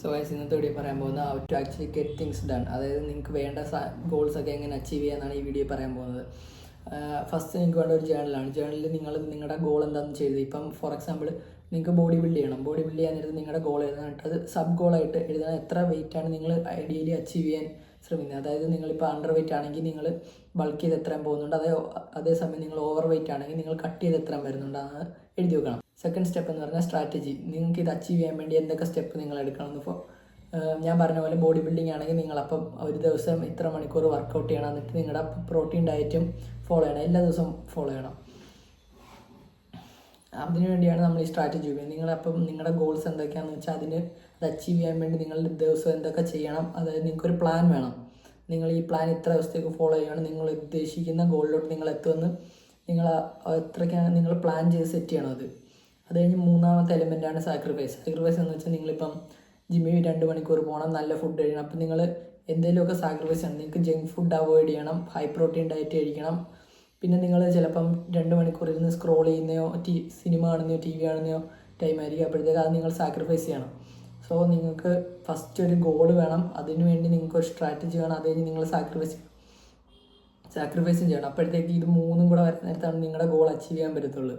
So guys ഇന്നത്തെ video പറയാൻ പോകുന്നത് how to actually get things done. അതായത് നിങ്ങൾക്ക് വേണ്ട ഗോൾസൊക്കെ എങ്ങനെ അച്ചീവ് ചെയ്യാമെന്നാണ് ഈ വീഡിയോ പറയാൻ പോകുന്നത്. ഫസ്റ്റ് നിങ്ങൾക്ക് വേണ്ട ഒരു ജേണലാണ്. ജേണലിൽ നിങ്ങൾ നിങ്ങളുടെ ഗോൾ എന്താണെന്ന് ചെയ്തത്. ഇപ്പം ഫോർ എക്സാമ്പിൾ നിങ്ങൾക്ക് ബോഡി ബിൽഡ് ചെയ്യണം. ബോഡി ബിൽഡ് ചെയ്യാൻ നേരത്ത് നിങ്ങളുടെ ഗോൾ എഴുതാനായിട്ട് അത് സബ് ഗോളായിട്ട് എഴുതാൻ എത്ര വെയിറ്റാണ് നിങ്ങൾ ഐഡിയലി അച്ചീവ് ചെയ്യാൻ ശ്രമിക്കുന്നത്. അതായത് നിങ്ങളിപ്പോൾ അണ്ടർ വെയിറ്റ് ആണെങ്കിൽ നിങ്ങൾ ബൾക്ക് ചെയ്ത് എത്രയും പോകുന്നുണ്ട്, അതേസമയം നിങ്ങൾ ഓവർ വെയിറ്റ് ആണെങ്കിൽ നിങ്ങൾ കട്ട് ചെയ്ത് എത്രയും വരുന്നുണ്ട് അത് എഴുതി വെക്കണം. സെക്കൻഡ് സ്റ്റെപ്പ് എന്ന് പറഞ്ഞാൽ സ്ട്രാറ്റജി. നിങ്ങൾക്ക് ഇത് അച്ചീവ് ചെയ്യാൻ വേണ്ടി എന്തൊക്കെ സ്റ്റെപ്പ് നിങ്ങൾ എടുക്കണം. ഇപ്പോൾ ഞാൻ പറഞ്ഞ പോലെ ബോഡി ബിൽഡിംഗ് ആണെങ്കിൽ നിങ്ങളപ്പം ഒരു ദിവസം ഇത്ര മണിക്കൂർ വർക്കൗട്ട് ചെയ്യണം, എന്നിട്ട് നിങ്ങളുടെ പ്രോട്ടീൻ ഡയറ്റും ഫോളോ ചെയ്യണം, എല്ലാ ദിവസവും ഫോളോ ചെയ്യണം. അതിനു വേണ്ടിയാണ് നമ്മൾ ഈ സ്ട്രാറ്റജി ഉപയോഗിക്കുന്നത്. നിങ്ങളപ്പം നിങ്ങളുടെ ഗോൾസ് എന്തൊക്കെയാണെന്ന് വെച്ചാൽ അത് അച്ചീവ് ചെയ്യാൻ വേണ്ടി നിങ്ങൾ ദിവസം എന്തൊക്കെ ചെയ്യണം, അതായത് നിങ്ങൾക്കൊരു പ്ലാൻ വേണം. നിങ്ങൾ ഈ പ്ലാൻ ഇത്ര ദിവസത്തേക്ക് ഫോളോ ചെയ്യുകയാണ് നിങ്ങൾ ഉദ്ദേശിക്കുന്ന ഗോളിലോട്ട് നിങ്ങൾ എത്തുമെന്ന് നിങ്ങൾ എത്രയ്ക്കാണ് നിങ്ങൾ പ്ലാൻ ചെയ്ത് സെറ്റ് ചെയ്യണം. അത് കഴിഞ്ഞ് മൂന്നാമത്തെ എലിമെൻ്റാണ് സാക്രിഫൈസ്. സാക്രിഫൈസ് എന്ന് വെച്ചാൽ നിങ്ങളിപ്പം ജിമ്മിൽ 2 മണിക്കൂർ പോകണം, നല്ല ഫുഡ് കഴിക്കണം. അപ്പം നിങ്ങൾ എന്തെങ്കിലുമൊക്കെ സാക്രിഫൈസ് ചെയ്യണം. നിങ്ങൾക്ക് ജങ്ക് ഫുഡ് അവോയ്ഡ് ചെയ്യണം, ഹൈ പ്രോട്ടീൻ ഡയറ്റ് കഴിക്കണം. പിന്നെ നിങ്ങൾ ചിലപ്പം 2 മണിക്കൂർ ഇരുന്ന് സ്ക്രോൾ ചെയ്യുന്നയോ സിനിമ കാണുന്നയോ ടി വി കാണുന്നയോ ടൈം ആയിരിക്കും. അപ്പോഴത്തേക്ക് അത് നിങ്ങൾ സാക്രിഫൈസ് ചെയ്യണം. സോ നിങ്ങൾക്ക് ഫസ്റ്റ് ഒരു ഗോൾ വേണം, അതിനു വേണ്ടി നിങ്ങൾക്ക് ഒരു സ്ട്രാറ്റജി വേണം, അത് കഴിഞ്ഞ് നിങ്ങൾ സാക്രിഫൈസും ചെയ്യണം. അപ്പോഴത്തേക്ക് ഇത് മൂന്നും കൂടെ വരുന്ന നേരത്താണ് നിങ്ങളുടെ ഗോൾ അച്ചീവ് ചെയ്യാൻ പറ്റത്തുള്ളൂ.